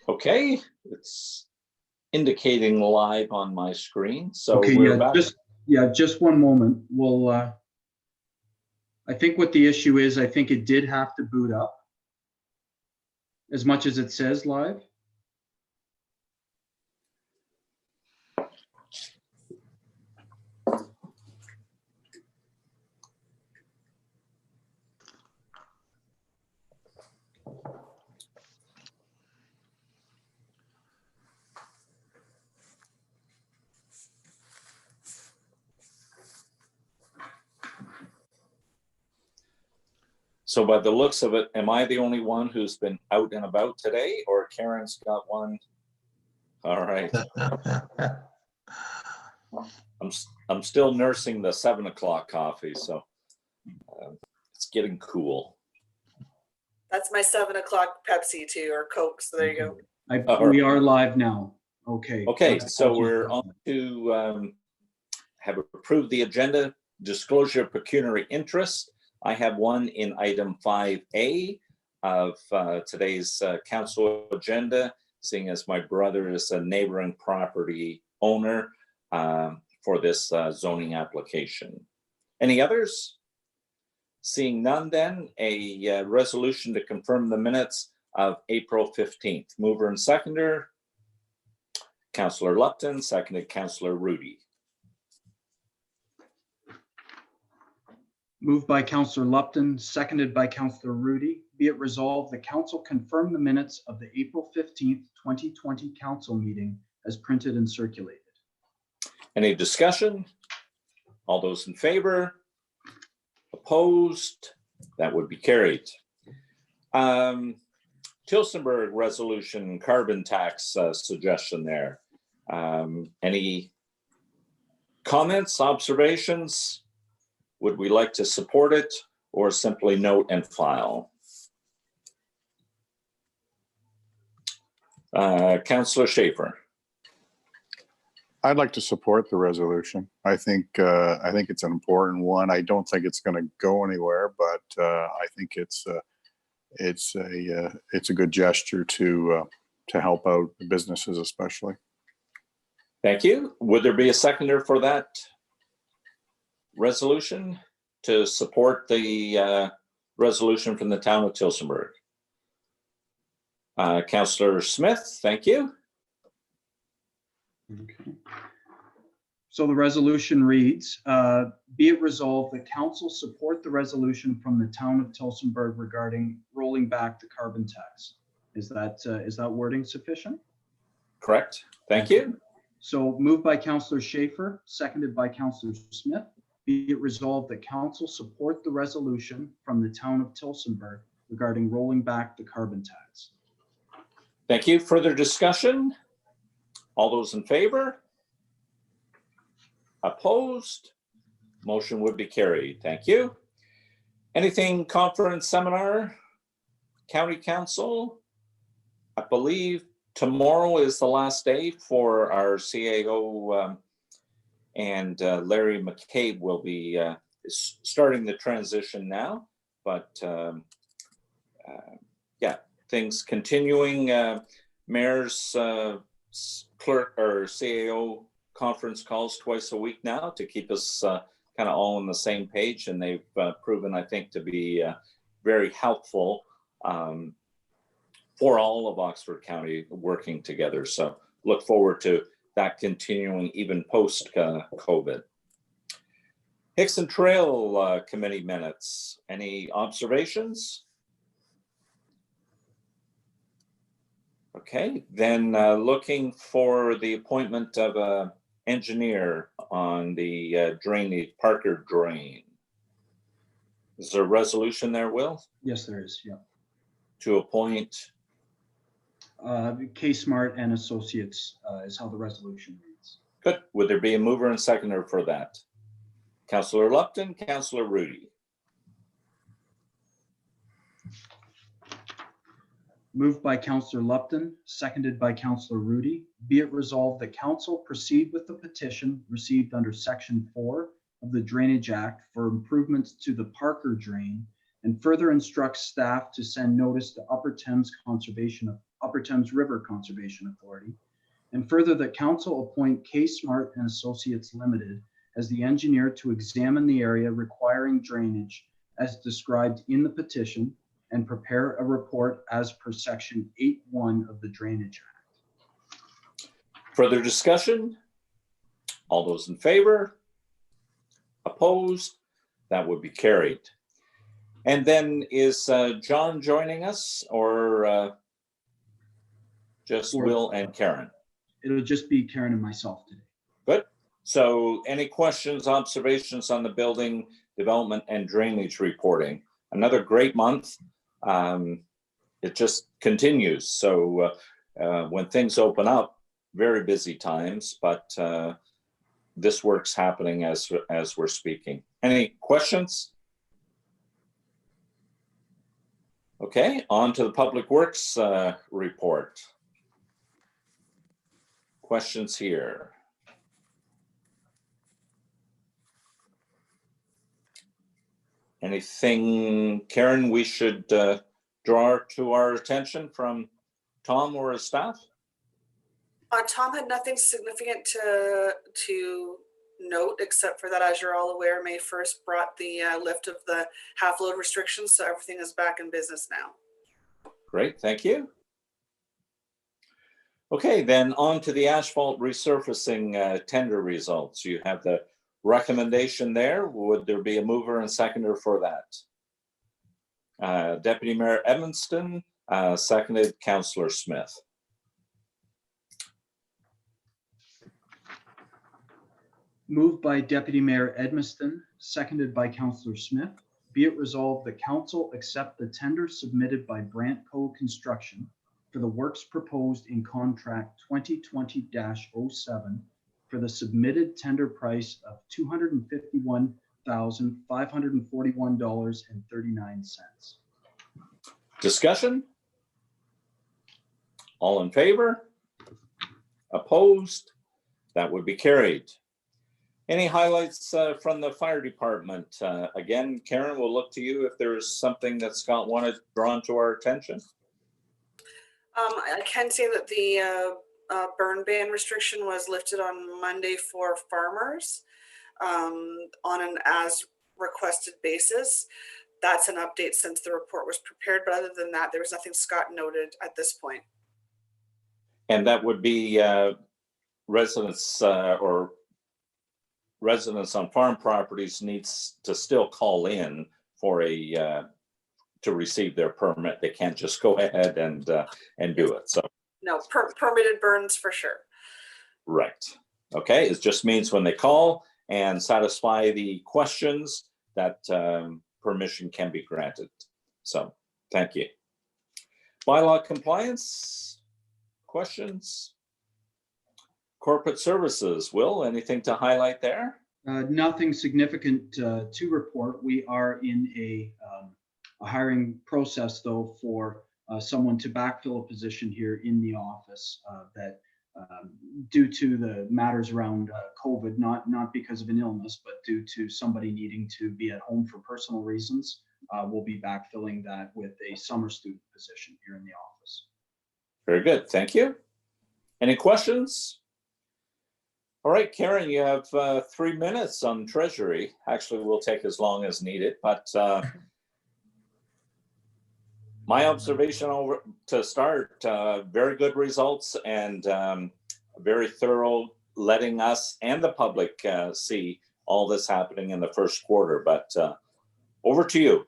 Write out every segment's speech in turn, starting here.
Okay, it's indicating live on my screen. So okay, we're back. Just one moment. We'll I think what the issue is, I think it did have to boot up as much as it says live. So by the looks of it, am I the only one who's been out and about today, or Karen's got one? All right. I'm still nursing the 7 o'clock coffee, so it's getting cool. That's my 7 o'clock Pepsi too, or Coke. So there you go. We are live now. Okay. Okay, so we're on to have approved the agenda, disclosure of pecuniary interest. I have one in item 5A of today's council agenda, seeing as my brother is a neighboring property owner for this zoning application. Any others? Seeing none, then a resolution to confirm the minutes of April 15th. Mover and seconder, Councillor Lupton, seconded Councillor Rudy. Moved by Councillor Lupton, seconded by Councillor Rudy. Be it resolved, the council confirm the minutes of the April 15th, 2020 council meeting as printed and circulated. Any discussion? All those in favor? Opposed? That would be carried. Tillsonburg resolution carbon tax suggestion there. Any comments, observations? Would we like to support it or simply note and file? Councillor Schaefer. I'd like to support the resolution. I think it's an important one. I don't think it's going to go anywhere, but I think it's a good gesture to help out the businesses, especially. Thank you. Would there be a seconder for that resolution to support the resolution from the town of Tillsonburg? Councillor Smith, thank you. Okay. So the resolution reads, be it resolved, the council support the resolution from the town of Tillsonburg regarding rolling back the carbon tax. Is that wording sufficient? Correct. Thank you. So moved by Councillor Schaefer, seconded by Councillor Smith. Be it resolved that council support the resolution from the town of Tillsonburg regarding rolling back the carbon tax. Thank you. Further discussion? All those in favor? Opposed? Motion would be carried. Thank you. Anything conference, seminar, county council? I believe tomorrow is the last day for our CAO, and Larry McCabe will be starting the transition now, but yeah, things continuing. Mayor's clerk or CAO conference calls twice a week now to keep us kind of all on the same page, and they've proven, I think, to be very helpful for all of Oxford County working together. So look forward to that continuing even post COVID. Hickson Trail Committee minutes. Any observations? Okay, then looking for the appointment of an engineer on the drainage, Parker Drain. Is there a resolution there, Will? Yes, there is. Yeah. To appoint K Smart and Associates is how the resolution reads. Good. Would there be a mover and seconder for that? Councillor Lupton, Councillor Rudy. Moved by Councillor Lupton, seconded by Councillor Rudy. Be it resolved that council proceed with the petition received under Section 4 of the Drainage Act for improvements to the Parker Drain, and further instructs staff to send notice to Upper Thames Conservation Upper Thames River Conservation Authority. And further, that council appoint K Smart and Associates Limited as the engineer to examine the area requiring drainage as described in the petition and prepare a report as per section 8.1 of the Drainage Act. Further discussion? All those in favor? Opposed? That would be carried. And then is John joining us, or just Will and Karen? It'll just be Karen and myself today. Good. So any questions, observations on the building development and drainage reporting? Another great month. It just continues. So when things open up, very busy times, but this work's happening as we're speaking. Any questions? Okay, on to the Public Works report. Questions here? Anything, Karen, we should draw to our attention from Tom or his staff? Tom had nothing significant to note, except for that, as you're all aware, May 1st brought the lift of the half load restrictions, so everything is back in business now. Great, thank you. Okay, then on to the asphalt resurfacing tender results. You have the recommendation there. Would there be a mover and seconder for that? Deputy Mayor Edmiston, seconded Councillor Smith. Moved by Deputy Mayor Edmiston, seconded by Councillor Smith. Be it resolved, the council accept the tender submitted by Brantco Construction for the works proposed in contract 2020-07 for the submitted tender price of $251,541.39. Discussion? All in favor? Opposed? That would be carried. Any highlights from the fire department? Again, Karen, we'll look to you if there's something that Scott wanted drawn to our attention. I can say that the burn ban restriction was lifted on Monday for farmers on an as requested basis. That's an update since the report was prepared, but other than that, there was nothing Scott noted at this point. And that would be residents or residents on farm properties needs to still call in for a to receive their permit. They can't just go ahead and do it. So no, permitted burns for sure. Right. Okay. It just means when they call and satisfy the questions that permission can be granted. So thank you. Bylaw compliance questions. Corporate services, Will, anything to highlight there? Nothing significant to report. We are in a hiring process, though, for someone to backfill a position here in the office that due to the matters around COVID, not because of an illness, but due to somebody needing to be at home for personal reasons, we'll be backfilling that with a summer student position here in the office. Very good. Thank you. Any questions? All right, Karen, you have 3 minutes on Treasury. Actually, we'll take as long as needed, but my observation over to start, very good results and very thorough, letting us and the public see all this happening in the first quarter, but over to you.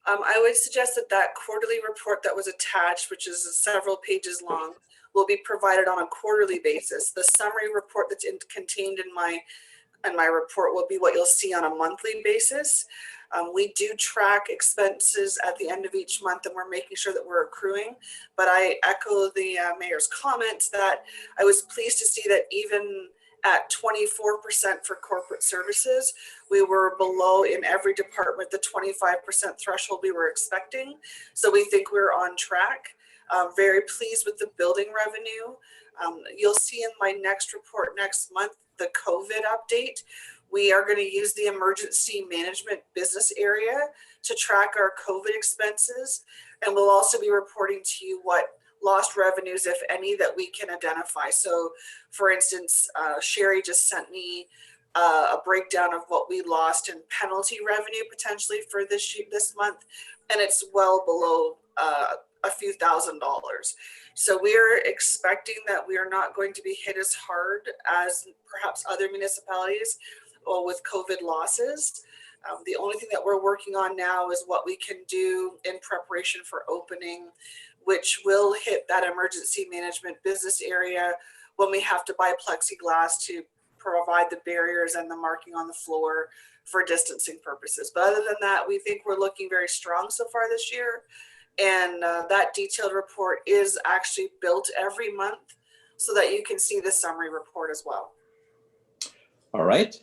I would suggest that quarterly report that was attached, which is several pages long, will be provided on a quarterly basis. The summary report that's contained in my report will be what you'll see on a monthly basis. We do track expenses at the end of each month, and we're making sure that we're accruing. But I echo the mayor's comments that I was pleased to see that even at 24% for corporate services, we were below in every department the 25% threshold we were expecting. So we think we're on track. Very pleased with the building revenue. You'll see in my next report next month, the COVID update. We are going to use the emergency management business area to track our COVID expenses. And we'll also be reporting to you what lost revenues, if any, that we can identify. So for instance, Sherry just sent me a breakdown of what we lost in penalty revenue potentially for this month, and it's well below a few $1,000s. So we're expecting that we are not going to be hit as hard as perhaps other municipalities with COVID losses. The only thing that we're working on now is what we can do in preparation for opening, which will hit that emergency management business area when we have to buy plexiglass to provide the barriers and the marking on the floor for distancing purposes. But other than that, we think we're looking very strong so far this year. And that detailed report is actually built every month so that you can see the summary report as well. All right.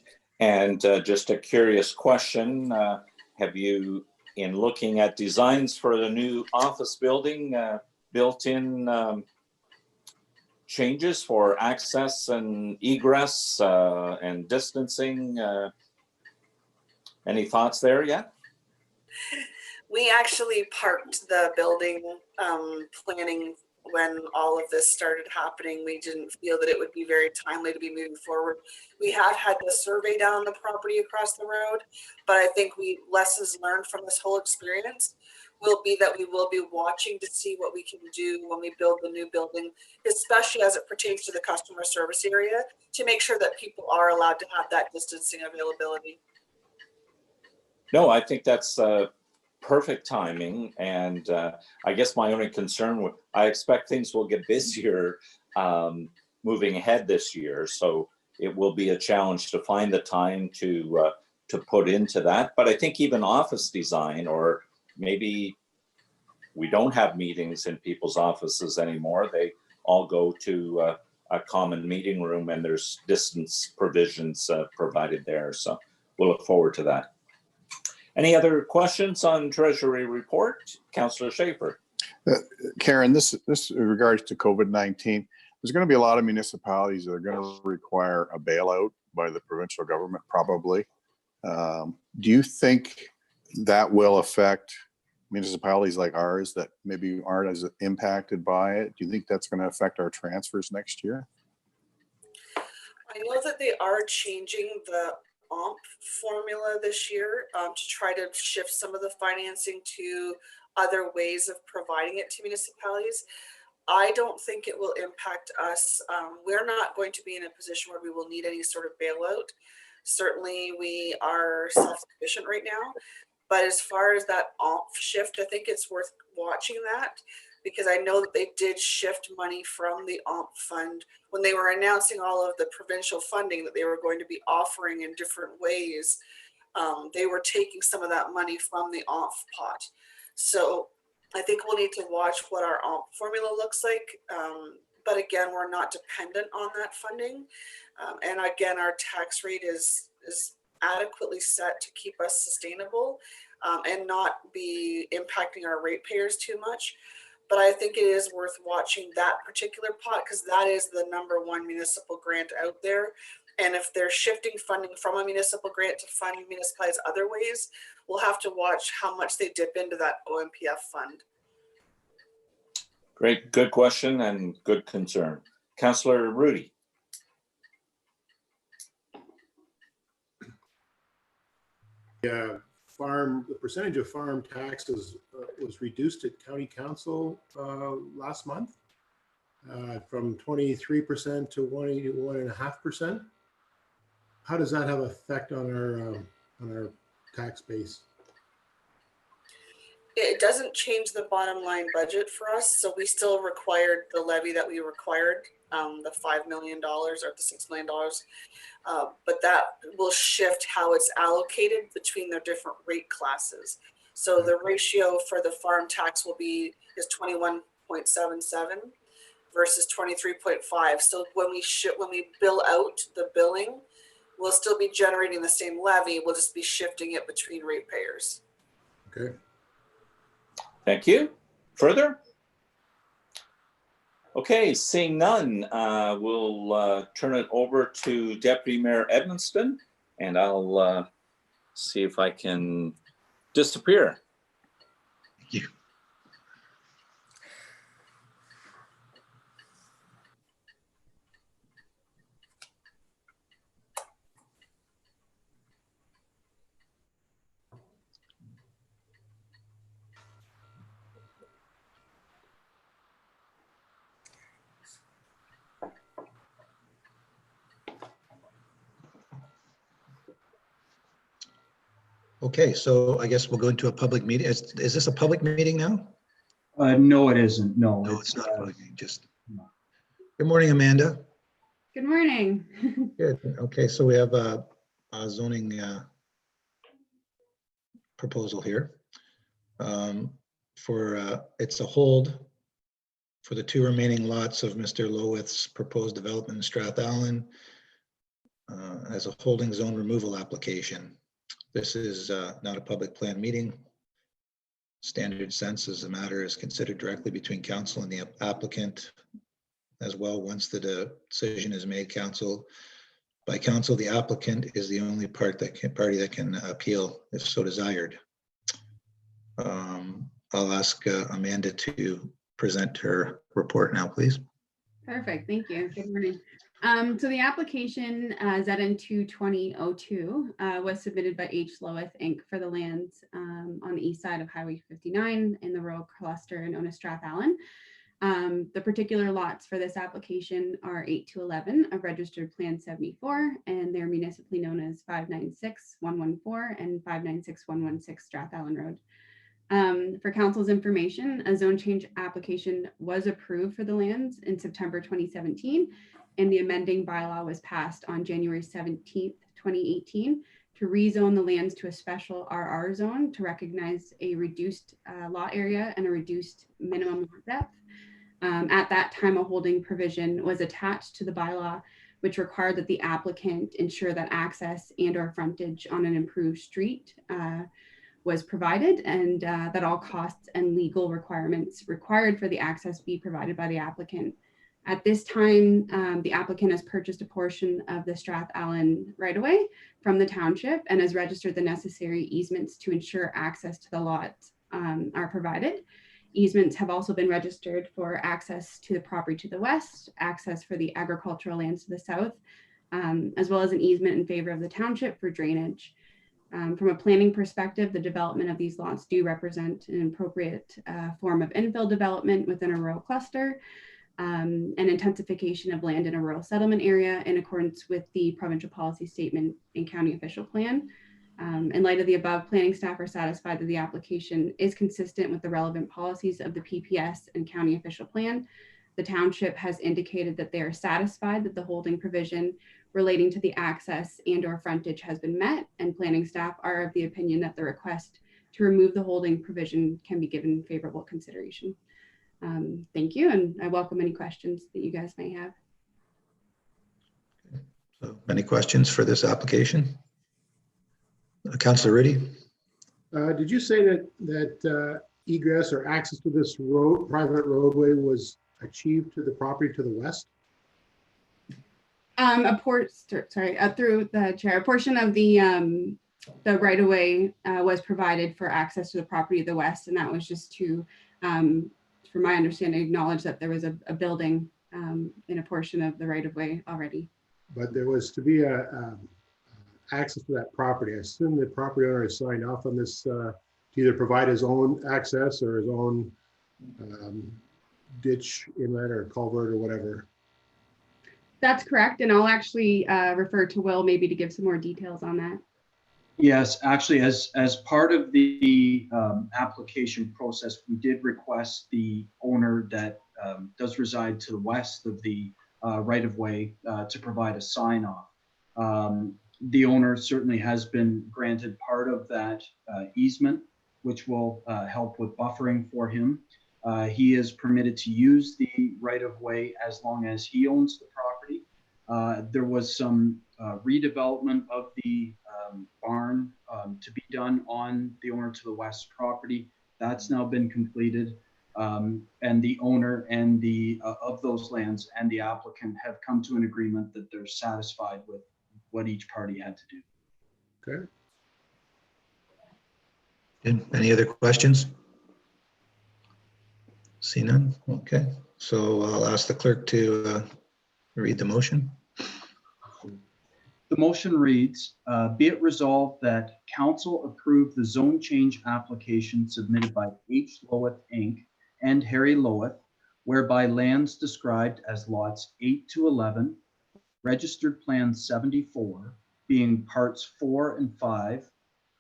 And just a curious question, have you, in looking at designs for the new office building, built in changes for access and egress and distancing? Any thoughts there yet? We actually parked the building planning when all of this started happening. We didn't feel that it would be very timely to be moving forward. We have had the survey down on the property across the road, but I think lessons learned from this whole experience will be that we will be watching to see what we can do when we build the new building, especially as it pertains to the customer service area, to make sure that people are allowed to have that distancing availability. No, I think that's perfect timing. And I guess my only concern, I expect things will get busier moving ahead this year. So it will be a challenge to find the time to put into that. But I think even office design, or maybe we don't have meetings in people's offices anymore. They all go to a common meeting room and there's distance provisions provided there. So we'll look forward to that. Any other questions on Treasury report? Councillor Schaefer. Karen, this in regards to COVID-19, there's going to be a lot of municipalities that are going to require a bailout by the provincial government, probably. Do you think that will affect municipalities like ours that maybe aren't as impacted by it? Do you think that's going to affect our transfers next year? I know that they are changing the OMP formula this year to try to shift some of the financing to other ways of providing it to municipalities. I don't think it will impact us. We're not going to be in a position where we will need any sort of bailout. Certainly we are self-sufficient right now, but as far as that OMP shift, I think it's worth watching that, because I know that they did shift money from the OMP fund when they were announcing all of the provincial funding that they were going to be offering in different ways. They were taking some of that money from the OMP pot. So I think we'll need to watch what our OMP formula looks like. But again, we're not dependent on that funding. And again, our tax rate is adequately set to keep us sustainable and not be impacting our ratepayers too much. But I think it is worth watching that particular pot, because that is the #1 municipal grant out there. And if they're shifting funding from a municipal grant to fund municipalities other ways, we'll have to watch how much they dip into that OMPF fund. Great, good question and good concern. Councillor Rudy. Yeah. The percentage of farm taxes was reduced at county council last month from 23% to 1.5%. How does that have an effect on our tax base? It doesn't change the bottom line budget for us, so we still required the levy that we required, the $5 million or the $6 million. But that will shift how it's allocated between their different rate classes. So the ratio for the farm tax is 21.77 versus 23.5. So when we bill out the billing, we'll still be generating the same levy. We'll just be shifting it between ratepayers. Okay. Thank you. Further? Okay, seeing none, we'll turn it over to Deputy Mayor Edmonston, and I'll see if I can disappear. Thank you. Okay, so I guess we'll go into a public meeting. Is this a public meeting now? No, it isn't. No, No, it's not a uh, public meeting, just. Good morning, Amanda. Good morning. Good. Okay, so we have a zoning proposal here. It's a hold for the 2 remaining lots of Mr. Lowith's proposed development in Strathallan as a holding zone removal application. This is not a public plan meeting. Standard sense as the matter is considered directly between council and the applicant. As well, once the decision is made, by council, the applicant is the only party that can appeal if so desired. I'll ask Amanda to present her report now, please. Perfect. Thank you. Good morning. So the application ZN2 2002 was submitted by H. Lowith Inc. for the lands on the east side of Highway 59 in the rural cluster known as Strathallan. The particular lots for this application are 8 to 11 of registered plan 74, and they're municipally known as 596114 and 596116 Strathallan Road. For council's information, a zone change application was approved for the lands in September 2017, and the amending bylaw was passed on January 17th, 2018 to rezone the lands to a special RR zone to recognize a reduced lot area and a reduced minimum lot depth. At that time, a holding provision was attached to the bylaw, which required that the applicant ensure that access and/or frontage on an improved street was provided, and that all costs and legal requirements required for the access be provided by the applicant. At this time, the applicant has purchased a portion of the Strathallan right-of-way from the township and has registered the necessary easements to ensure access to the lot are provided. Easements have also been registered for access to the property to the west, access for the agricultural lands to the south, as well as an easement in favor of the township for drainage. From a planning perspective, the development of these lots do represent an appropriate form of infill development within a rural cluster, and intensification of land in a rural settlement area in accordance with the provincial policy statement and county official plan. In light of the above, planning staff are satisfied that the application is consistent with the relevant policies of the PPS and county official plan. The township has indicated that they are satisfied that the holding provision relating to the access and/or frontage has been met, and planning staff are of the opinion that the request to remove the holding provision can be given favorable consideration. Thank you, and I welcome any questions that you guys may have. So, any questions for this application? Councillor Riddy? Did you say that egress or access to this private roadway was achieved to the property to the west? Through the chair, a portion of the right of way was provided for access to the property to the west, and that was just to, from my understanding, acknowledge that there was a building in a portion of the right of way already. But there was to be access to that property. I assume the property owner has signed off on this to either provide his own access or his own ditch inlet or culvert or whatever. That's correct, and I'll actually refer to Will maybe to give some more details on that. Yes, actually, as part of the application process, we did request the owner that does reside to the west of the right-of-way to provide a sign-off. The owner certainly has been granted part of that easement, which will help with buffering for him. He is permitted to use the right-of-way as long as he owns the property. There was some redevelopment of the barn to be done on the owner to the west property. That's now been completed. And the owner and the of those lands and the applicant have come to an agreement that they're satisfied with what each party had to do. Okay. Good. Any other questions? See none? Okay. So I'll ask the clerk to read the motion. The motion reads, be it resolved that council approve the zone change application submitted by H. Lowith Inc. and Harry Lowith, whereby lands described as lots 8 to 11, registered plan 74, being parts 4 and 5,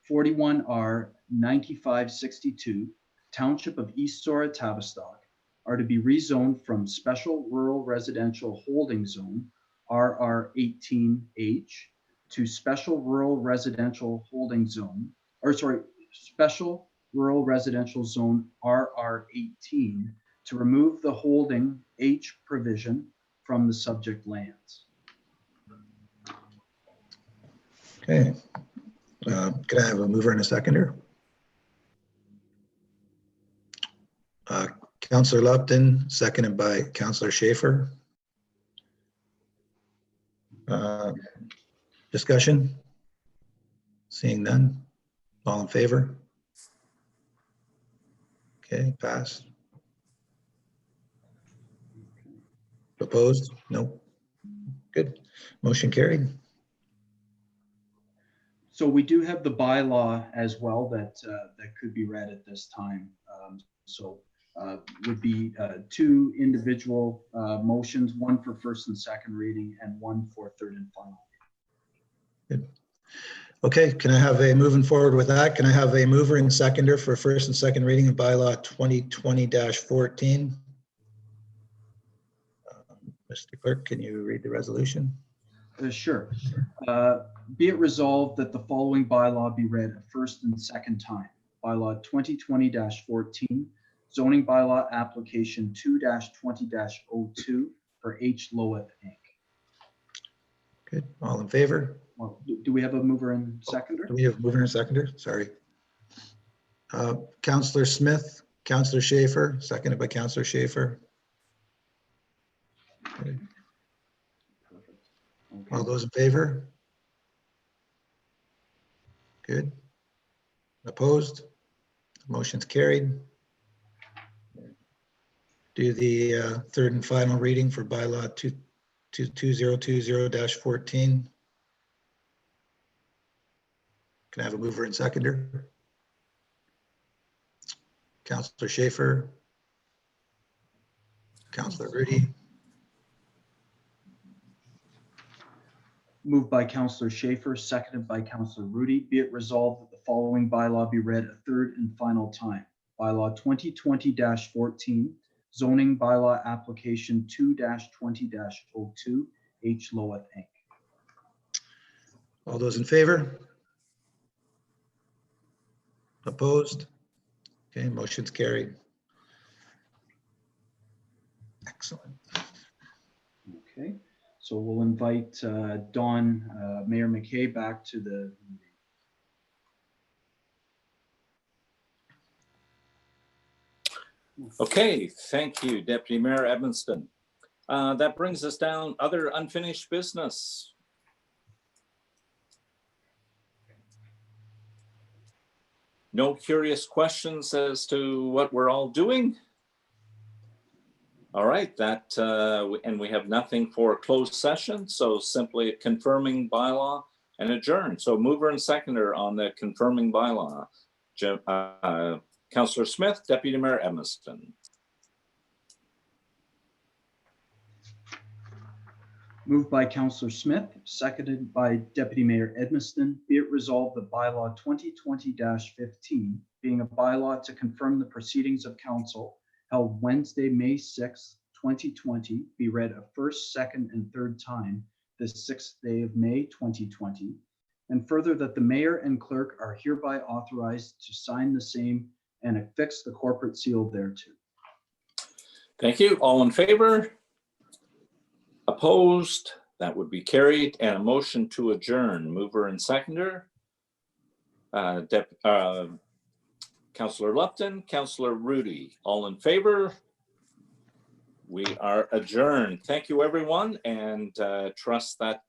41R 9562, Township of East Zorra-Tavistock, are to be rezoned from Special Rural Residential Holding Zone, RR18H, to Special Rural Residential Holding Zone, Special Rural Residential Zone, RR18, to remove the Holding H provision from the subject lands. Okay. Can I have a mover and a seconder? Councillor Lupton, seconded by Councillor Schaefer. Discussion? Seeing none. All in favor? Okay, pass. Opposed? No. Good. Motion carried. So we do have the bylaw as well that could be read at this time. Would be two individual motions, one for first and second reading and one for third and final. Good. Okay, can I have a, moving forward with that, can I have a mover and seconder for first and second reading of bylaw 2020-14? Mr. Clerk, can you read the resolution? Sure. Be it resolved that the following bylaw be read a first and second time. Bylaw 2020-14, zoning bylaw application 2-20-02 for H. Loweth Inc. Good, all in favor? Well, do we have a mover and seconder? Do we have mover and seconder? Sorry. Councillor Smith, Councillor Schaefer, seconded by Councillor Schaefer. Okay. Okay. All those in favor? Good. Opposed? Motion's carried. Do the third and final reading for bylaw 2020-14. Can I have a mover and seconder? Councillor Schaefer. Councillor Rudy. Moved by Councillor Schaefer, seconded by Councillor Rudy. Be it resolved that the following bylaw be read a third and final time. Bylaw 2020-14, zoning bylaw application 2-20-02, H. Loweth Inc. All those in favor? Opposed? Okay, motion's carried. Excellent. Okay, so we'll invite Mayor McKay back to the meeting. Okay, thank you, Deputy Mayor Evanston. That brings us down other unfinished business. No curious questions as to what we're all doing? All right, and we have nothing for a closed session, so simply confirming bylaw and adjourn. So mover and seconder on the confirming bylaw. Councillor Smith, Deputy Mayor Evanston. Moved by Councillor Smith, seconded by Deputy Mayor Edmiston. Be it resolved that bylaw 2020-15, being a bylaw to confirm the proceedings of council held Wednesday, May 6th, 2020, be read a first, second, and third time this 6th day of May 2020. And further, that the mayor and clerk are hereby authorized to sign the same and affix the corporate seal thereto. Thank you. All in favor? Opposed? That would be carried. And a motion to adjourn. Mover and seconder. Councillor Lupton, Councillor Rudy. All in favor? We are adjourned. Thank you, everyone, and trust that